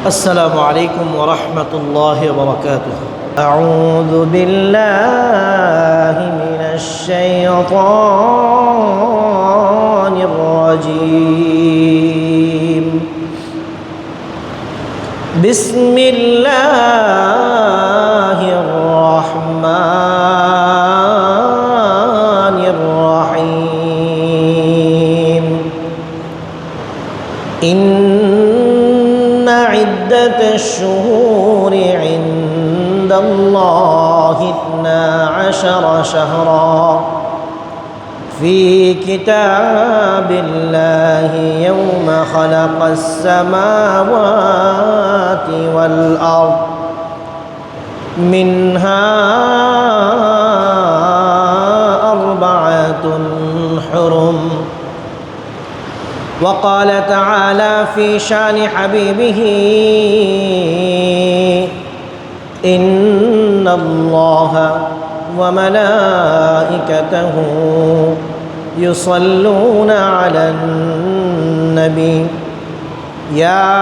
السلام عليكم ورحمة الله وبركاته. أعوذ بالله من الشيطان الرجيم. بسم الله الرحمن الرحيم. إن عدة الشهور عند الله 12 شهرا في كتاب الله يوم خلق السماوات والأرض منها 4 حرم. وقال تعالى في شان حبيبه إن الله وملائكته يصلون على النبي يا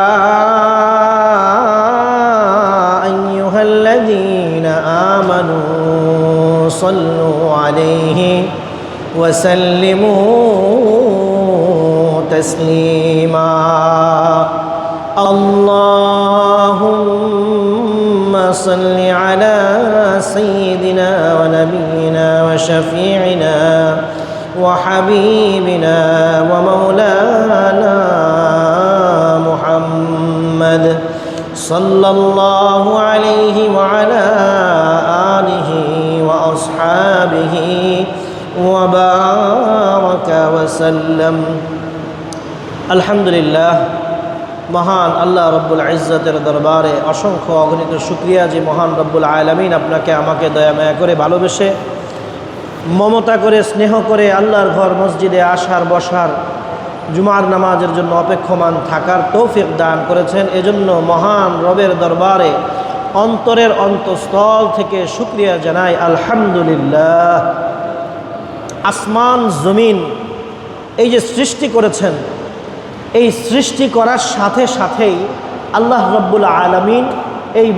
أيها الذين آمنوا صلوا عليه وسلموا تسليما. اللهم صل على سيدنا ونبينا وشفيعنا وحبيبنا ومولانا محمد صلى الله عليه وعلى آله وأصحابه وبارك وسلم. আলহামদুলিল্লাহ, মহান আল্লাহ রব্বুল ইজ্জতের দরবারে অসংখ্য অগণিত শুকরিয়া যে মহান রব্বুল আলামিন আপনাকে আমাকে দয়া মায়া করে ভালোবেসে মমতা করে স্নেহ করে আল্লাহর ঘর মসজিদে আসার বসার জুমার নামাজের জন্য অপেক্ষমান থাকার তৌফিক দান করেছেন। এজন্য মহান রবের দরবারে অন্তরের অন্তঃস্থল থেকে শুকরিয়া জানাই আলহামদুলিল্লাহ। আসমান জমিন এই যে সৃষ্টি করেছেন, এই সৃষ্টি করার সাথে সাথেই আল্লাহ রব্বুল আলামিন এই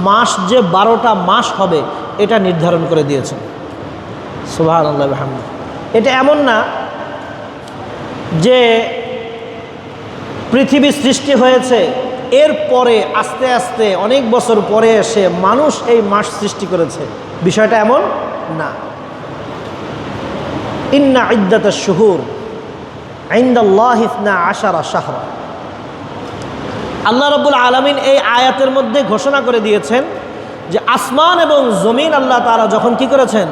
মাস যে 12টা মাস হবে এটা নির্ধারণ করে দিয়েছেন। সুবহানাল্লাহ ওয়া বিহামদিহি। এটা এমন না যে পৃথিবী সৃষ্টি হয়েছে এরপরে আস্তে আস্তে অনেক বছর পরে এসে মানুষ এই মাস সৃষ্টি করেছে, বিষয়টা এমন না। ইন্না ইদ্দাতাশ শুহুর ইনদাল্লাহি 12 শাহরা। আল্লাহ রাব্বুল আলামিন এই আয়াতের মধ্যে ঘোষণা করে দিয়েছেন যে আসমান এবং জমিন আল্লাহ তাআলা যখন কি করেছেন,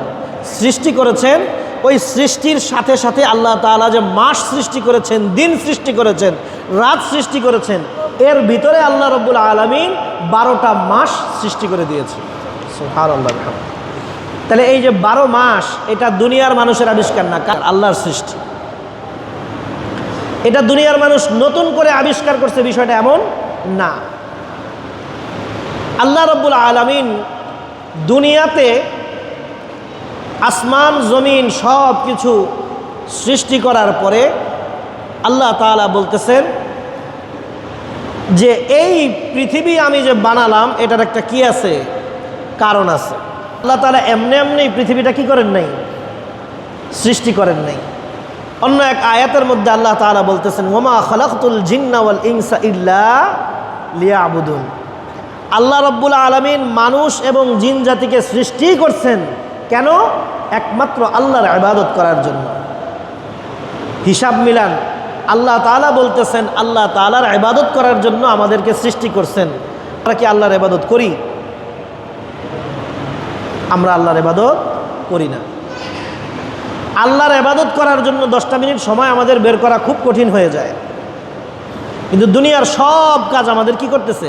সৃষ্টি করেছেন, ওই সৃষ্টির সাথে সাথে আল্লাহ তাআলা যে মাস সৃষ্টি করেছেন, দিন সৃষ্টি করেছেন, রাত সৃষ্টি করেছেন, এর ভিতরে আল্লাহ রাব্বুল আলামিন 12টা মাস সৃষ্টি করে দিয়েছেন। সুবহানাল্লাহ। তাহলে এই যে 12 মাস এটা দুনিয়ার মানুষের আবিষ্কার না, আল্লাহর সৃষ্টি। এটা দুনিয়ার মানুষ নতুন করে আবিষ্কার করছে, বিষয়টা এমন না। আল্লাহ রাব্বুল আলামিন দুনিয়াতে আসমান জমিন সব কিছু সৃষ্টি করার পরে আল্লাহ তাআলা বলতেছেন যে এই পৃথিবী আমি যে বানালাম এটার একটা কি আছে, কারণ আছে। আল্লাহ তাআলা এমনি এমনি পৃথিবীটা কি করেন নাই, সৃষ্টি করেন নাই। অন্য এক আয়াতের মধ্যে আল্লাহ তাআলা বলতেছেন ওয়ামা খালাকতুল জিন্না ওয়াল ইনসা ইল্লা লিয়াবুদুন। আল্লাহ রাব্বুল আলামিন মানুষ এবং জিন জাতিকে সৃষ্টি করছেন কেন? একমাত্র আল্লাহর ইবাদত করার জন্য। হিসাব মিলান, আল্লাহ তাআলা বলতেছেন আল্লাহ তাআলার ইবাদত করার জন্য আমাদেরকে সৃষ্টি করছেন। আমরা কি আল্লাহর ইবাদত করি? আমরা আল্লাহর ইবাদত করি না। আল্লাহর ইবাদত করার জন্য 10টা মিনিট সময় আমাদের বের করা খুব কঠিন হয়ে যায়, কিন্তু দুনিয়ার সব কাজ আমাদের কি করতেছে,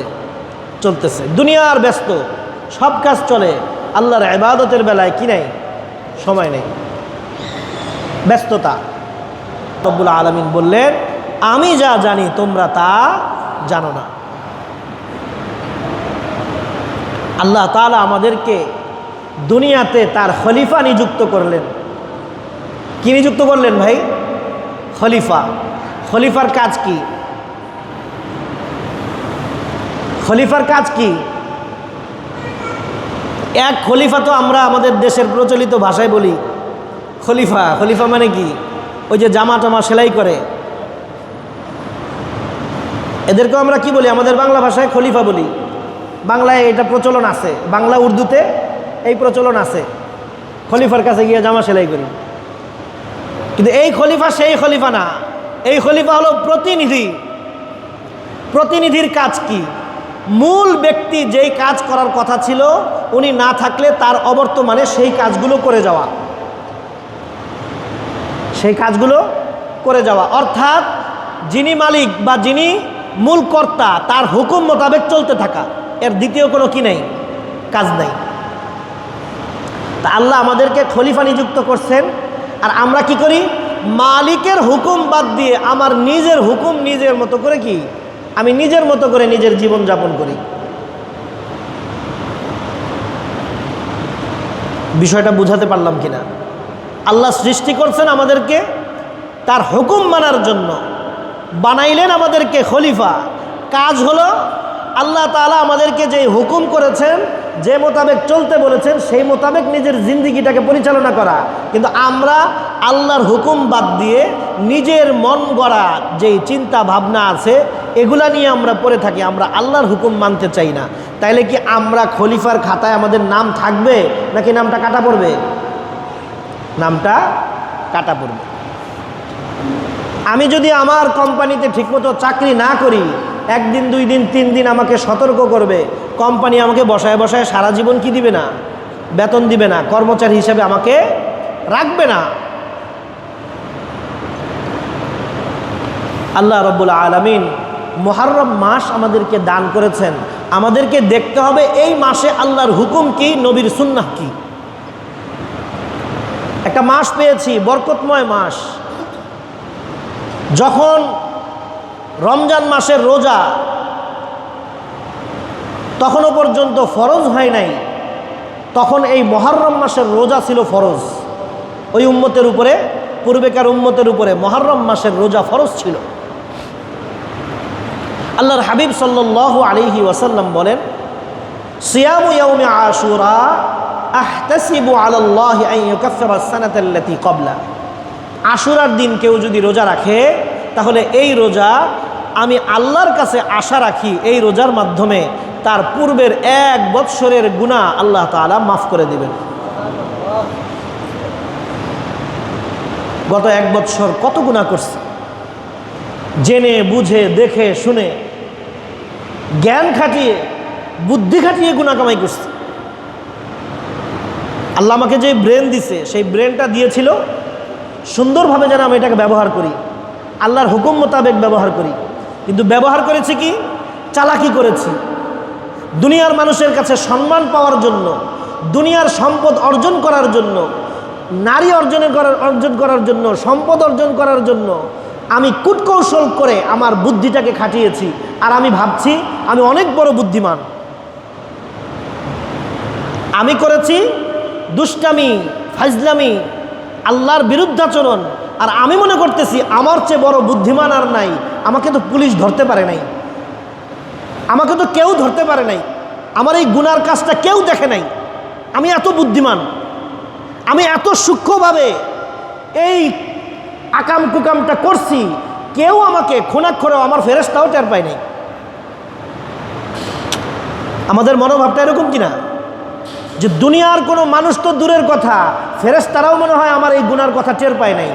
চলতেছে। দুনিয়ার ব্যস্ত সব কাজ চলে, আল্লাহর ইবাদতের বেলায় কি নাই, সময় নেই, ব্যস্ততা। রব্বুল আলামিন বললেন আমি যা জানি তোমরা তা জানো না। আল্লাহ তাআলা আমাদেরকে দুনিয়াতে তার খলিফা নিযুক্ত করলেন। কি নিযুক্ত করলেন ভাই? খলিফা। খলিফার কাজ কি? খলিফার কাজ কি? এক খলিফা তো আমরা আমাদের দেশের প্রচলিত ভাষায় বলি খলিফা। খলিফা মানে কি? ওই যে জামা টামা সেলাই করে, এদেরকেও আমরা কি বলি? আমাদের বাংলা ভাষায় খলিফা বলি। বাংলায় এটা প্রচলন আছে, বাংলা উর্দুতে এই প্রচলন আছে, খলিফার কাছে গিয়ে জামা সেলাই করি। কিন্তু এই খলিফা সেই খলিফা না, এই খলিফা হলো প্রতিনিধি। প্রতিনিধির কাজ কি? মূল ব্যক্তি যেই কাজ করার কথা ছিল উনি না থাকলে তার অবর্তমানে সেই কাজগুলো করে যাওয়া, সেই কাজগুলো করে যাওয়া। অর্থাৎ যিনি মালিক বা যিনি মূল কর্তা তার হুকুম মোতাবেক চলতে থাকা, এর দ্বিতীয় কোনো কি নেই, কাজ নেই। তা আল্লাহ আমাদেরকে খলিফা নিযুক্ত করছেন, আর আমরা কি করি? মালিকের হুকুম বাদ দিয়ে আমার নিজের হুকুম নিজের মতো করে কি আমি নিজের মতো করে নিজের জীবন যাপন করি। বিষয়টা বুঝাতে পারলাম কিনা? আল্লাহ সৃষ্টি করছেন আমাদেরকে তার হুকুম মানার জন্য, বানাইলেন আমাদেরকে খলিফা। কাজ হলো আল্লাহ তাআলা আমাদেরকে যে হুকুম করেছেন, যে মোতাবেক চলতে বলেছেন, সেই মোতাবেক নিজের জিন্দিগিটাকে পরিচালনা করা। কিন্তু আমরা আল্লাহর হুকুম বাদ দিয়ে নিজের মন গড়া যেই চিন্তা ভাবনা আছে এগুলা নিয়ে আমরা পড়ে থাকি, আমরা আল্লাহর হুকুম মানতে চাই না। তাইলে কি আমরা খলিফার খাতায় আমাদের নাম থাকবে নাকি নামটা কাটা পড়বে? নামটা কাটা পড়বে। আমি যদি আমার কোম্পানিতে ঠিকমতো চাকরি না করি, একদিন, 2 দিন, 3 দিন আমাকে সতর্ক করবে, কোম্পানি আমাকে বসায় বসায় সারা জীবন কি দিবে না, বেতন দিবে না, কর্মচারী হিসেবে আমাকে রাখবে না। আল্লাহ রব্বুল আলামিন মুহররম মাস আমাদেরকে দান করেছেন, আমাদেরকে দেখতে হবে এই মাসে আল্লাহর হুকুম কি, নবীর সুন্নাহ কি। একটা মাস পেয়েছি, বরকতময় মাস। যখন রমজান মাসের রোজা তখনও পর্যন্ত ফরজ হয় নাই, তখন এই মুহররম মাসের রোজা ছিল ফরজ। ওই উম্মতের উপরে, পূর্বেকার উম্মতের উপরে মুহররম মাসের রোজা ফরজ ছিল। আল্লাহর হাবিব সাল্লাল্লাহু আলাইহি ওয়াসাল্লাম বলেন, সিয়ামু ইয়াউমি আশুরা আহতাসিবু আলাল্লাহি আন ইউকাফিরা আস-সানাতাল্লাতী ক্বাবলা। আশুরার দিন কেউ যদি রোজা রাখে, তাহলে এই রোজা আমি আল্লাহর কাছে আশা রাখি এই রোজার মাধ্যমে তার পূর্বের 1 বৎসরের গুনাহ আল্লাহ তাআলা মাফ করে দিবেন। গত 1 বৎসর কত গুনাহ করছে, জেনে বুঝে দেখে শুনে জ্ঞান খাটিয়ে বুদ্ধি খাটিয়ে গুনাহ কামাই করছে। আল্লাহ আমাকে যে ব্রেন দিছে, সেই ব্রেনটা দিয়েছিল সুন্দরভাবে যেন আমি এটাকে ব্যবহার করি, আল্লাহর হুকুম মোতাবেক ব্যবহার করি। কিন্তু ব্যবহার করেছি কি, চালাকি করেছি। দুনিয়ার মানুষের কাছে সম্মান পাওয়ার জন্য, দুনিয়ার সম্পদ অর্জন করার জন্য, নারী অর্জন করার জন্য, সম্পদ অর্জন করার জন্য আমি কূটকৌশল করে আমার বুদ্ধিটাকে খাটিয়েছি। আর আমি ভাবছি আমি অনেক বড় বুদ্ধিমান। আমি করেছি দুষ্টামি, ফাজলামি, আল্লাহর বিরুদ্ধাচরণ, আর আমি মনে করতেছি আমার চেয়ে বড় বুদ্ধিমান আর নাই। আমাকে তো পুলিশ ধরতে পারে নাই, আমাকে তো কেউ ধরতে পারে নাই, আমার এই গুনার কাজটা কেউ দেখে নাই। আমি এত বুদ্ধিমান, আমি এত সূক্ষ্মভাবে এই আকাম কুকামটা করছি, কেউ আমাকে খুনাক্ষরেও আমার ফেরেশতাও টের পায় নাই। আমাদের মনোভাবটা এরকম কিনা, যে দুনিয়ার কোনো মানুষ তো দূরের কথা, ফেরেশতারাও মনে হয় আমার এই গুনার কথা টের পায় নাই।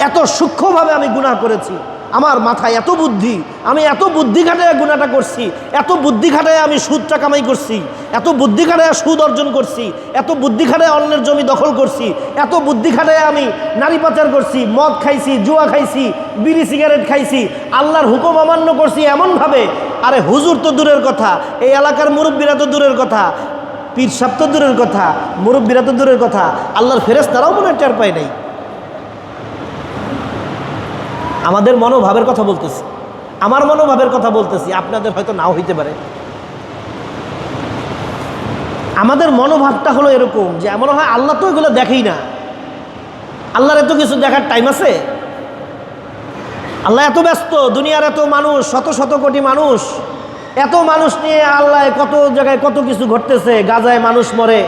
এত সূক্ষ্মভাবে আমি গুনাহ করেছি, আমার মাথায় এত বুদ্ধি, আমি এত বুদ্ধি খাটায় গুনাহটা করছি, এত বুদ্ধি খাটায় আমি সুদটা কামাই করছি, এত বুদ্ধি খাটায় সুদ অর্জন করছি, এত বুদ্ধি খাটায় অন্যের জমি দখল করছি, এত বুদ্ধি খাটায় আমি নারী পাচার করছি, মদ খাইছি, জুয়া খাইছি, বিড়ি সিগারেট খাইছি, আল্লাহর হুকুম অমান্য করছি এমনভাবে। আরে হুজুর তো দূরের কথা, এই এলাকার মুরব্বীরা তো দূরের কথা, পীর সাহেব তো দূরের কথা, মুরব্বীরা তো দূরের কথা, আল্লাহর ফেরেশতারাও মনে হয় টের পায় নাই। আমাদের মনোভাবের কথা বলতেছি, আমার মনোভাবের কথা বলতেছি, আপনাদের হয়তো নাও হইতে পারে। আমাদের মনোভাবটা হলো এরকম যে মনে হয় আল্লাহ তো এগুলো দেখেই না, আল্লাহর এত কিছু দেখার টাইম আছে? আল্লাহ এত ব্যস্ত, দুনিয়ার এত মানুষ, শত শত কোটি মানুষ, এত মানুষ নিয়ে আল্লাহ কত জায়গায় কত কিছু ঘটতেছে, গাজায় মানুষ মরে,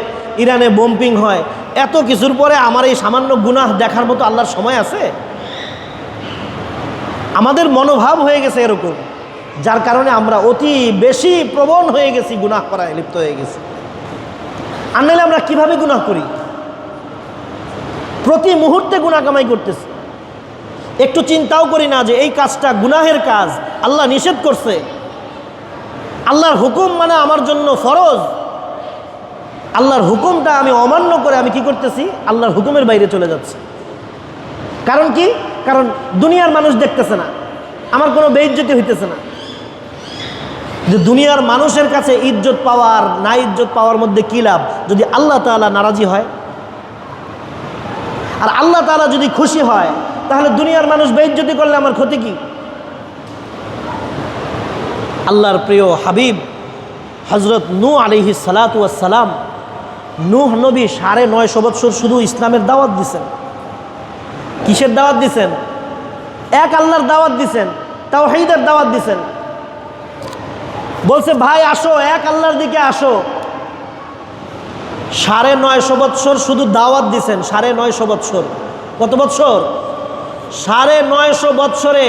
ইরানে বোম্পিং হয়, এত কিছুর পরে আমার এই সামান্য গুনাহ দেখার মতো আল্লাহর সময় আছে? আমাদের মনোভাব হয়ে গেছে এরকম, যার কারণে আমরা অতি বেশি প্রবণ হয়ে গেছি, গুনাহ করায় লিপ্ত হয়ে গেছি। আর নাহলে আমরা কিভাবে গুনাহ করি? প্রতি মুহূর্তে গুনাহ কামাই করতেছি, একটু চিন্তাও করি না যে এই কাজটা গুনাহের কাজ, আল্লাহ নিষেধ করছে, আল্লাহর হুকুম মানে আমার জন্য ফরজ, আল্লাহর হুকুমটা আমি অমান্য করে আমি কি করতেছি? আল্লাহর হুকুমের বাইরে চলে যাচ্ছি। কারণ কি? কারণ দুনিয়ার মানুষ দেখতেছে না, আমার কোনো বেইজ্জতি হইতেছে না। যে দুনিয়ার মানুষের কাছে ইজ্জত পাওয়ার না ইজ্জত পাওয়ার মধ্যে কি লাভ, যদি আল্লাহ তাআলা নারাজি হয়? আর আল্লাহ তাআলা যদি খুশি হয়, তাহলে দুনিয়ার মানুষ বেইজ্জতি করলে আমার ক্ষতি কি? আল্লাহর প্রিয় হাবিব হযরত নূহ আলাইহিস সালাতু ওয়াস সালাম, নূহ নবী ৯৫০ বছর শুধু ইসলামের দাওয়াত দিছেন। কিসের দাওয়াত দিছেন? এক আল্লাহর দাওয়াত দিছেন, তাওহীদের দাওয়াত দিছেন। বলছে ভাই আসো, এক আল্লাহর দিকে আসো। ৯৫০ বছর শুধু দাওয়াত দিছেন। ৯৫০ বছর, কত বছর? ৯৫০ বছরে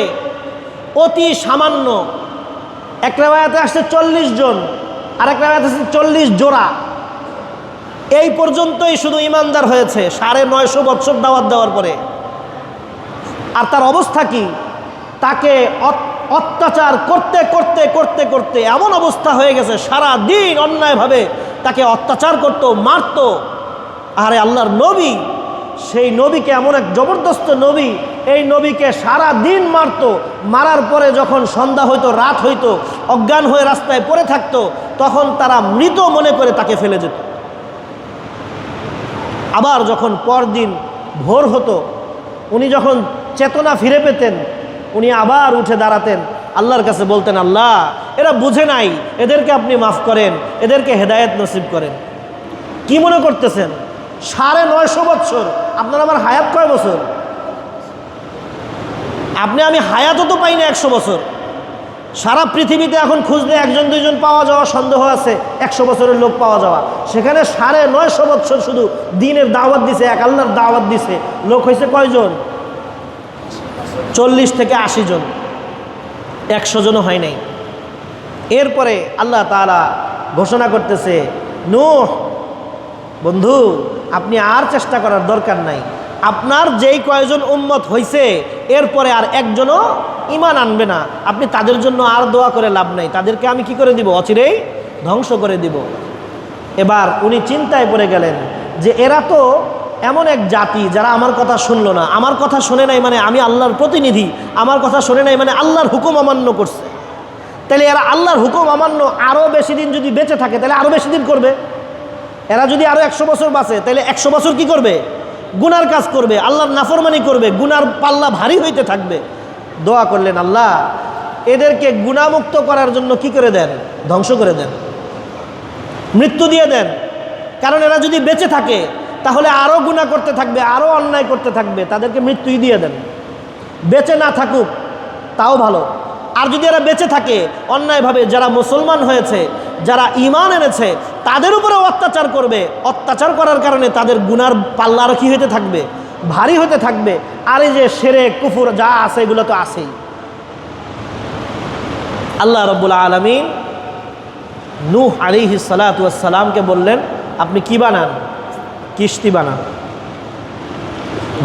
অতি সামান্য, এক রাওয়ায়াতে আসছে ৪০ জন, আর এক রাওয়ায়াতে আসছে ৪০ জোড়া, এই পর্যন্তই শুধু ইমানদার হয়েছে ৯৫০ বছর দাওয়াত দেওয়ার পরে। আর তার অবস্থা কি? তাকে অত্যাচার করতে করতে করতে করতে এমন অবস্থা হয়ে গেছে, সারা দিন অন্যায়ভাবে তাকে অত্যাচার করত, মারত। আরে আল্লাহর নবী, সেই নবীকে, এমন এক জবরদস্ত নবী, এই নবীকে সারা দিন মারত। মারার পরে যখন সন্ধ্যা হইতো, রাত হইতো, অজ্ঞান হয়ে রাস্তায় পড়ে থাকতো, তখন তারা মৃত মনে করে তাকে ফেলে যেত। আবার যখন পরদিন ভোর হতো, উনি যখন চেতনা ফিরে পেতেন, উনি আবার উঠে দাঁড়াতেন, আল্লাহর কাছে বলতেন, আল্লাহ এরা বুঝে নাই, এদেরকে আপনি মাফ করেন, এদেরকে হেদায়েত নসিব করেন। কি মনে করতেছেন? ৯৫০ বছর। আপনার আমার হায়াত কয় বছর? আপনি আমি হায়াতও তো পাই না ১০০ বছর। সারা পৃথিবীতে এখন খুঁজলে ১ জন ২ জন পাওয়া যাওয়া সন্দেহ আছে, ১০০ বছরের লোক পাওয়া যাওয়া। সেখানে ৯৫০ বছর শুধু দিনের দাওয়াত দিছে, এক আল্লাহর দাওয়াত দিছে, লোক হয়েছে কয়জন? ৪০ থেকে ৮০ জন, ১০০ জনও হয় নাই। এরপরে আল্লাহ তাআলা ঘোষণা করতেছে, নূহ বন্ধু, আপনি আর চেষ্টা করার দরকার নাই, আপনার যেই কয়জন উম্মত হয়েছে এরপরে আর একজনও ঈমান আনবে না, আপনি তাদের জন্য আর দোয়া করে লাভ নাই, তাদেরকে আমি কি করে দিব? অচিরেই ধ্বংস করে দিব। এবার উনি চিন্তায় পড়ে গেলেন যে এরা তো এমন এক জাতি যারা আমার কথা শুনলো না, আমার কথা শোনে নাই মানে আমি আল্লাহর প্রতিনিধি, আমার কথা শোনে নাই মানে আল্লাহর হুকুম অমান্য করছে। তাহলে এরা আল্লাহর হুকুম অমান্য আরও বেশি দিন যদি বেঁচে থাকে, তাহলে আরও বেশি দিন করবে। এরা যদি আরও ১০০ বছর বাঁচে, তাহলে ১০০ বছর কি করবে? গুনার কাজ করবে, আল্লাহর নাফরমানি করবে, গুনার পাল্লা ভারী হইতে থাকবে। দোয়া করলেন, আল্লাহ এদেরকে গুনাহমুক্ত করার জন্য কি করে দেন? ধ্বংস করে দেন, মৃত্যু দিয়ে দেন। কারণ এরা যদি বেঁচে থাকে তাহলে আরও গুনাহ করতে থাকবে, আরও অন্যায় করতে থাকবে, তাদেরকে মৃত্যুই দিয়ে দেন। বেঁচে না থাকুক তাও ভালো। আর যদি এরা বেঁচে থাকে, অন্যায়ভাবে যারা মুসলমান হয়েছে, যারা ঈমান এনেছে, তাদের উপরেও অত্যাচার করবে, অত্যাচার করার কারণে তাদের গুনার পাল্লা আরও কী হতে থাকবে? ভারী হতে থাকবে। আর এই যে শিরক কুফর যা আছে এগুলো তো আছেই। আল্লাহ রাব্বুল আলামিন নূহ আলাইহিস সালাতু ওয়াস সালামকে বললেন, আপনি কি বানান? কিস্তি বানান।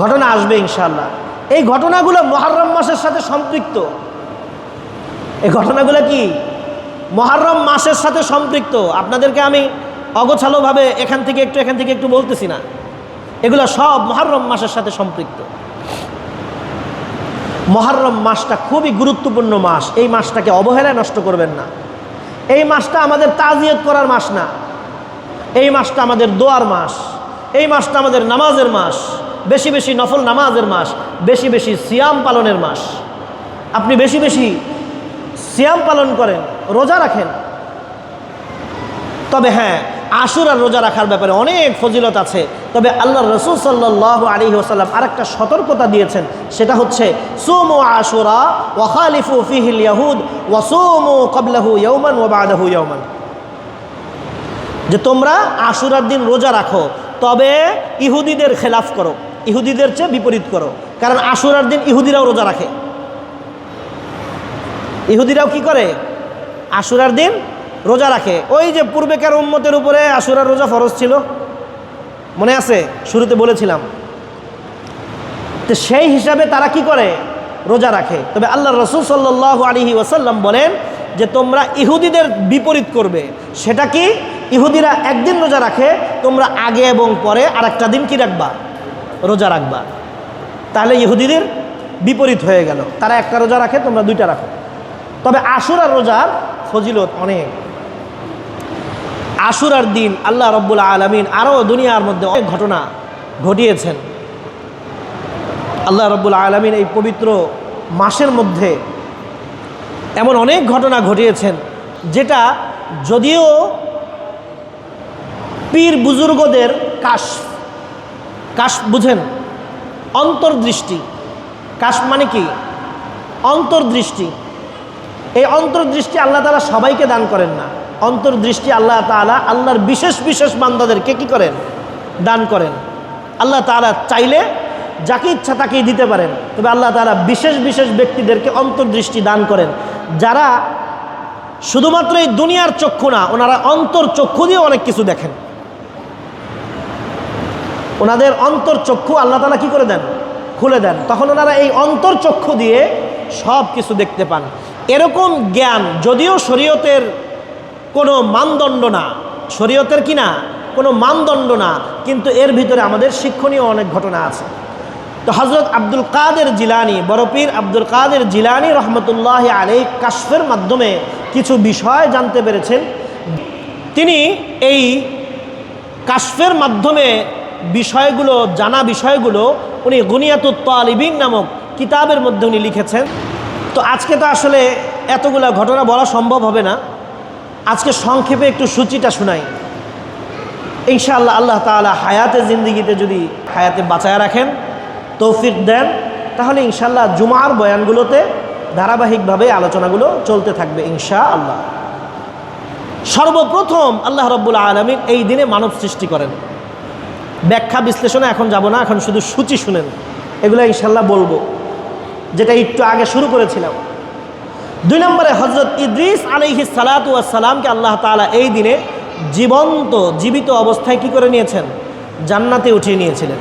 ঘটনা আসবে ইনশাআল্লাহ। এই ঘটনাগুলো মুহররম মাসের সাথে সম্পৃক্ত। এই ঘটনাগুলো কি মুহররম মাসের সাথে সম্পৃক্ত। আপনাদেরকে আমি অগোছালোভাবে এখান থেকে একটু বলতেছি না, এগুলো সব মুহররম মাসের সাথে সম্পৃক্ত। মুহররম মাসটা খুবই গুরুত্বপূর্ণ মাস। এই মাসটাকে অবহেলায় নষ্ট করবেন না। এই মাসটা আমাদের তাজিয়ত করার মাস না, এই মাসটা আমাদের দোয়ার মাস, এই মাসটা আমাদের নামাজের মাস, বেশি বেশি নফল নামাজের মাস, বেশি বেশি সিয়াম পালনের মাস। আপনি বেশি বেশি সিয়াম পালন করেন, রোজা রাখেন। তবে হ্যাঁ, আশুরার রোজা রাখার ব্যাপারে অনেক ফজিলত আছে, তবে আল্লাহ রসুল সাল্লাল্লাহু আলাইহি ওয়াসাল্লাম আরেকটা সতর্কতা দিয়েছেন, সেটা হচ্ছে সুমু আশুরা ওয়া খালিফু ফিহিল ইয়াহুদ ওয়া সুমু ক্বাবলাহু ইয়াওমান ওয়া বা'দাহু ইয়াওমান, যে তোমরা আশুরার দিন রোজা রাখো, তবে ইহুদিদের খেলাফ করো, ইহুদিদের চেয়ে বিপরীত করো। কারণ আশুরার দিন ইহুদিরাও রোজা রাখে। ইহুদিরাও কি করে? আশুরার দিন রোজা রাখে। ওই যে পূর্বেকার উম্মতের উপরে আশুরার রোজা ফরজ ছিল, মনে আছে? শুরুতে বলেছিলাম। তো সেই হিসাবে তারা কি করে? রোজা রাখে। তবে আল্লাহ রসুল সাল্লাল্লাহু আলাইহি ওয়াসাল্লাম বলেন যে তোমরা ইহুদিদের বিপরীত করবে। সেটা কি? ইহুদিরা একদিন রোজা রাখে, তোমরা আগে এবং পরে আরেকটা দিন কি রাখবা? রোজা রাখবা। তাহলে ইহুদিদের বিপরীত হয়ে গেল, তারা একটা রোজা রাখে, তোমরা দুইটা রাখো। তবে আশুরার রোজার ফজিলত অনেক। আশুরার দিন আল্লাহ রব্বুল আলামিন আরও দুনিয়ার মধ্যে অনেক ঘটনা ঘটিয়েছেন। আল্লাহ রব্বুল আলামিন এই পবিত্র মাসের মধ্যে এমন অনেক ঘটনা ঘটিয়েছেন, যেটা যদিও পীর বুজুর্গদের কাশ বুঝেন, অন্তর্দৃষ্টি। কাশ মানে কি? অন্তর্দৃষ্টি। এই অন্তর্দৃষ্টি আল্লাহ তাআলা সবাইকে দান করেন না। অন্তর্দৃষ্টি আল্লাহ তাআলা আল্লাহর বিশেষ বিশেষ বান্দাদেরকে কি করেন? দান করেন। আল্লাহ তাআলা চাইলে যাকে ইচ্ছা তাকেই দিতে পারেন, তবে আল্লাহ তাআলা বিশেষ বিশেষ ব্যক্তিদেরকে অন্তর্দৃষ্টি দান করেন, যারা শুধুমাত্র এই দুনিয়ার চক্ষু না, ওনারা অন্তর চক্ষু দিয়ে অনেক কিছু দেখেন। ওনাদের অন্তর চক্ষু আল্লাহ তাআলা কি করে দেন? খুলে দেন। তখন ওনারা এই অন্তর চক্ষু দিয়ে সব কিছু দেখতে পান। এরকম জ্ঞান যদিও শরীয়তের কোনো মানদণ্ড না, শরীয়তের কি না, কোনো মানদণ্ড না, কিন্তু এর ভিতরে আমাদের শিক্ষণীয় অনেক ঘটনা আছে। তো হযরত আব্দুল কাদের জিলানী, বড় পীর আব্দুল কাদের জিলানী রহমতুল্লাহ আলাইহি কাশফের মাধ্যমে কিছু বিষয় জানতে পেরেছেন। তিনি এই কাশফের মাধ্যমে বিষয়গুলো, জানা বিষয়গুলো উনি গুনিয়াতুত তালিবিন নামক কিতাবের মধ্যে উনি লিখেছেন। তো আজকে তো আসলে এতগুলা ঘটনা বলা সম্ভব হবে না, আজকে সংক্ষেপে একটু সূচিটা শোনাই। ইনশাআল্লাহ আল্লাহ তাআলা হায়াতে জিন্দিগিতে যদি হায়াতে বাঁচায় রাখেন, তৌফিক দেন, তাহলে ইনশাআল্লাহ জুমার বয়ানগুলোতে ধারাবাহিকভাবে আলোচনাগুলো চলতে থাকবে ইনশাআল্লাহ। সর্বপ্রথম আল্লাহ রাব্বুল আলামিন এই দিনে মানব সৃষ্টি করেন। ব্যাখ্যা বিশ্লেষণে এখন যাব না, এখন শুধু সূচি শুনেন, এগুলো ইনশাআল্লাহ বলবো, যেটা একটু আগে শুরু করেছিলাম। 2 নম্বরে হযরত ইদ্রিস আলাইহিস সালাতু ওয়াস সালামকে আল্লাহ তাআলা এই দিনে জীবিত অবস্থায় কি করে নিয়েছেন? জান্নাতে উঠিয়ে নিয়েছিলেন।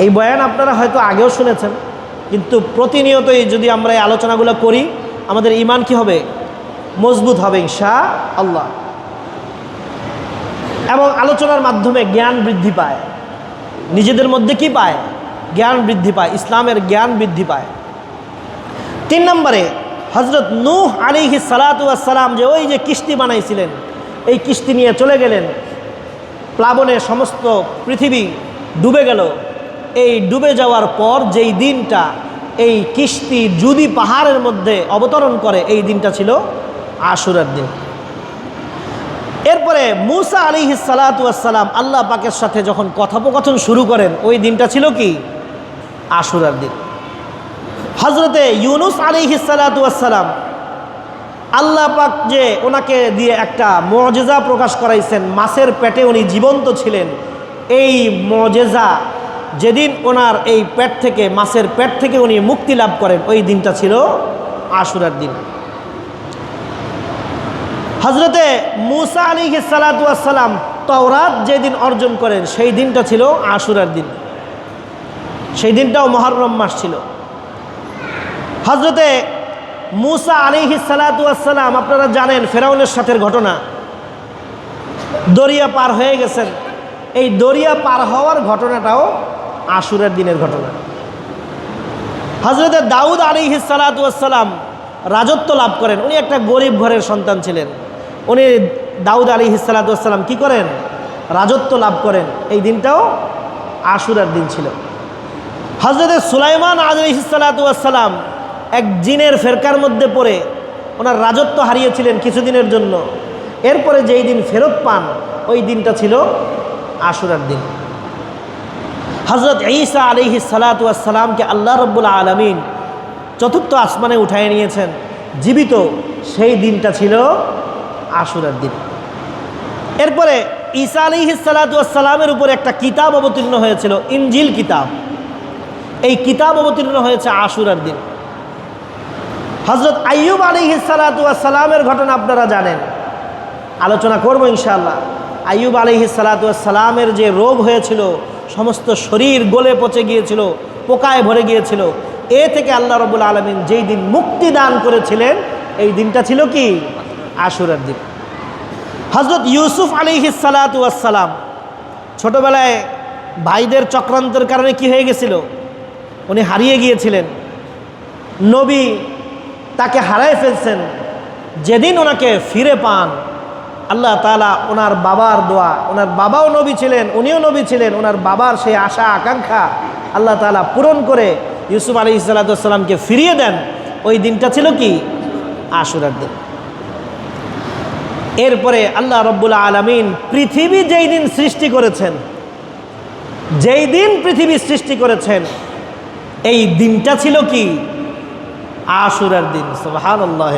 এই বয়ান আপনারা হয়তো আগেও শুনেছেন, কিন্তু প্রতিনিয়তই যদি আমরা এই আলোচনাগুলো করি, আমাদের ঈমান কি হবে? মজবুত হবে ইনশাআল্লাহ। এবং আলোচনার মাধ্যমে জ্ঞান বৃদ্ধি পায়, নিজেদের মধ্যে কি পায়? জ্ঞান বৃদ্ধি পায়, ইসলামের জ্ঞান বৃদ্ধি পায়। 3 নম্বরে হযরত নূহ আলাইহিস সালাতু ওয়াস সালাম যে ওই যে কিস্তি বানাইছিলেন, এই কিস্তি নিয়ে চলে গেলেন, প্লাবনে সমস্ত পৃথিবী ডুবে গেল। এই ডুবে যাওয়ার পর যেই দিনটা এই কিস্তি যদি পাহাড়ের মধ্যে অবতরণ করে, এই দিনটা ছিল আশুরার দিন। এরপরে মূসা আলাইহিস সালাতু ওয়াস সালাম আল্লাহ পাকের সাথে যখন কথোপকথন শুরু করেন, ওই দিনটা ছিল কি? আশুরার দিন। হযরতে ইউনুস আলাইহিস সালাতু ওয়াস সালাম, আল্লাহ পাক যে ওনাকে দিয়ে একটা মুআজিজা প্রকাশ করাইছেন, মাছের পেটে উনি জীবন্ত ছিলেন, এই মুআজিজা যেদিন ওনার এই পেট থেকে, মাছের পেট থেকে উনি মুক্তি লাভ করেন, ওই দিনটা ছিল আশুরার দিন। হযরতে মূসা আলাইহিস সালাতু ওয়াস সালাম তাওরাত যেদিন অর্জন করেন, সেই দিনটা ছিল আশুরার দিন। সেই দিনটাও মুহররম মাস ছিল। হযরতে মূসা আলাইহিস সালাতু ওয়াস সালাম, আপনারা জানেন ফেরাউনের সাথে ঘটনা, দরিয়া পার হয়ে গেছেন। এই দরিয়া পার হওয়ার ঘটনাটাও আশুরার দিনের ঘটনা। হযরতে দাউদ আলাইহিস সালাতু ওয়াস সালাম রাজত্ব লাভ করেন। উনি একটা গরিব ঘরের সন্তান ছিলেন। উনি দাউদ আলাইহিস সালাতু ওয়াস সালাম কি করেন? রাজত্ব লাভ করেন। এই দিনটাও আশুরার দিন ছিল। হযরতে সুলাইমান আলাইহিস সালাতু ওয়াস সালাম এক জিনের ফেরকার মধ্যে পড়ে ওনার রাজত্ব হারিয়েছিলেন কিছুদিনের জন্য। এরপরে যেই দিন ফেরত পান ওই দিনটা ছিল আশুরার দিন। হযরত ঈসা আলাইহিস সালাতু ওয়াস সালামকে আল্লাহ রাব্বুল আলামিন চতুর্থ আসমানে উঠায় নিয়েছেন জীবিত, সেই দিনটা ছিল আশুরার দিন। এরপরে ঈসা আলাইহিস সালাতু ওয়াস সালামের উপর একটা কিতাব অবতীর্ণ হয়েছিল, ইনজিল কিতাব। এই কিতাব অবতীর্ণ হয়েছে আশুরার দিন। হযরত আইয়ুব আলাইহিস সালাতু ওয়াস সালামের ঘটনা আপনারা জানেন, আলোচনা করব ইনশাআল্লাহ। আইয়ুব আলাইহিস সালাতু ওয়াস সালামের যে রোগ হয়েছিল, সমস্ত শরীর গলে পচে গিয়েছিল, পোকায় ভরে গিয়েছিল, এ থেকে আল্লাহ রাব্বুল আলামিন যেই দিন মুক্তি দান করেছিলেন এই দিনটা ছিল কি? আশুরার দিন। হযরত ইউসুফ আলাইহিস সালাতু ওয়াস সালাম ছোটবেলায় ভাইদের চক্রান্তের কারণে কি হয়ে গেছিল? উনি হারিয়ে গিয়েছিলেন, নবী তাকে হারায় ফেলছেন। যেদিন ওনাকে ফিরে পান আল্লাহ তাআলা ওনার বাবার দোয়া, ওনার বাবাও নবী ছিলেন, উনিও নবী ছিলেন, ওনার বাবার সেই আশা আকাঙ্ক্ষা আল্লাহ তাআলা পূরণ করে ইউসুফ আলাইহিস সালাতু ওয়াস সালামকে ফিরিয়ে দেন। ওই দিনটা ছিল কি? আশুরার দিন। এরপরে আল্লাহ রাব্বুল আলামিন পৃথিবী যেই দিন সৃষ্টি করেছেন, যেই দিন পৃথিবী সৃষ্টি করেছেন এই দিনটা ছিল কি? আশুরার দিন। সুবহানাল্লাহ।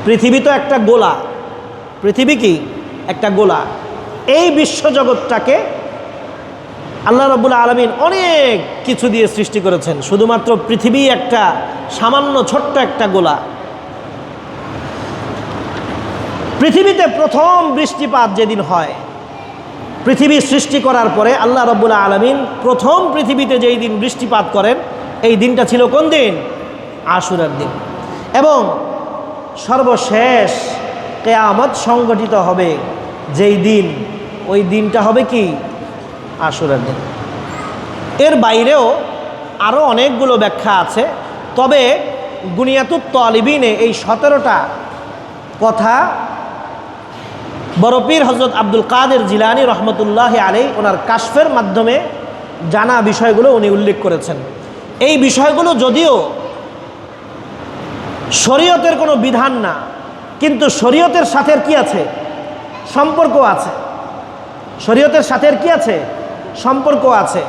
পৃথিবী তো একটা গোলা, পৃথিবী কি? একটা গোলা। এই বিশ্বজগৎটাকে আল্লাহ রাব্বুল আলামিন অনেক কিছু দিয়ে সৃষ্টি করেছেন, শুধুমাত্র পৃথিবী একটা সামান্য ছোট্ট একটা গোলা। পৃথিবীতে প্রথম বৃষ্টিপাত যেদিন হয়, পৃথিবী সৃষ্টি করার পরে আল্লাহ রাব্বুল আলামিন প্রথম পৃথিবীতে যেই দিন বৃষ্টিপাত করেন এই দিনটা ছিল কোন দিন? আশুরার দিন। এবং সর্বশেষ কিয়ামত সংগঠিত হবে যেই দিন, ওই দিনটা হবে কি? আশুরার দিন। এর বাইরেও আরও অনেকগুলো ব্যাখ্যা আছে, তবে গুনিয়াতুত তালিবিনে এই 17টা কথা বড় পীর হযরত আব্দুল কাদের জিলানী রহমতুল্লাহি আলাইহি ওনার কাশফের মাধ্যমে জানা বিষয়গুলো উনি উল্লেখ করেছেন। এই বিষয়গুলো যদিও শরীয়তের কোনো বিধান না, কিন্তু শরীয়তের সাথে কি আছে? সম্পর্ক আছে। শরীয়তের সাথে কি আছে? সম্পর্ক আছে।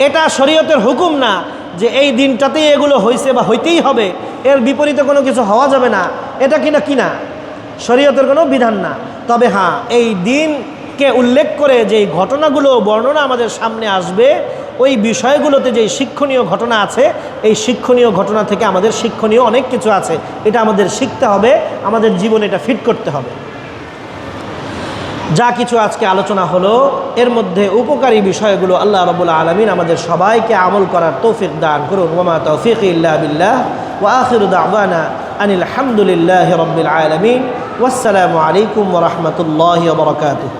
এটা শরীয়তের হুকুম না যে এই দিনটাতেই এগুলো হয়েছে বা হইতেই হবে, এর বিপরীতে কোনো কিছু হওয়া যাবে না, এটা কিনা শরীয়তের কোনো বিধান না। তবে হ্যাঁ, এই দিনকে উল্লেখ করে যেই ঘটনাগুলো বর্ণনা আমাদের সামনে আসবে, ওই বিষয়গুলোতে যেই শিক্ষণীয় ঘটনা আছে, এই শিক্ষণীয় ঘটনা থেকে আমাদের শিক্ষণীয় অনেক কিছু আছে। এটা আমাদের শিখতে হবে, আমাদের জীবনে এটা ফিট করতে হবে। যা কিছু আজকে আলোচনা হলো এর মধ্যে উপকারী বিষয়গুলো আল্লাহ রাব্বুল আলামিন আমাদের সবাইকে আমল করার তৌফিক দান করুন। ওয়া মা তাওফীকি ইল্লা বিল্লাহ ওয়া আখিরু দাওয়ানা আনিল হামদুলিল্লাহি রাব্বিল আলামিন। ওয়াসসালামু আলাইকুম ওয়া রাহমাতুল্লাহি ওয়া বারাকাতুহু।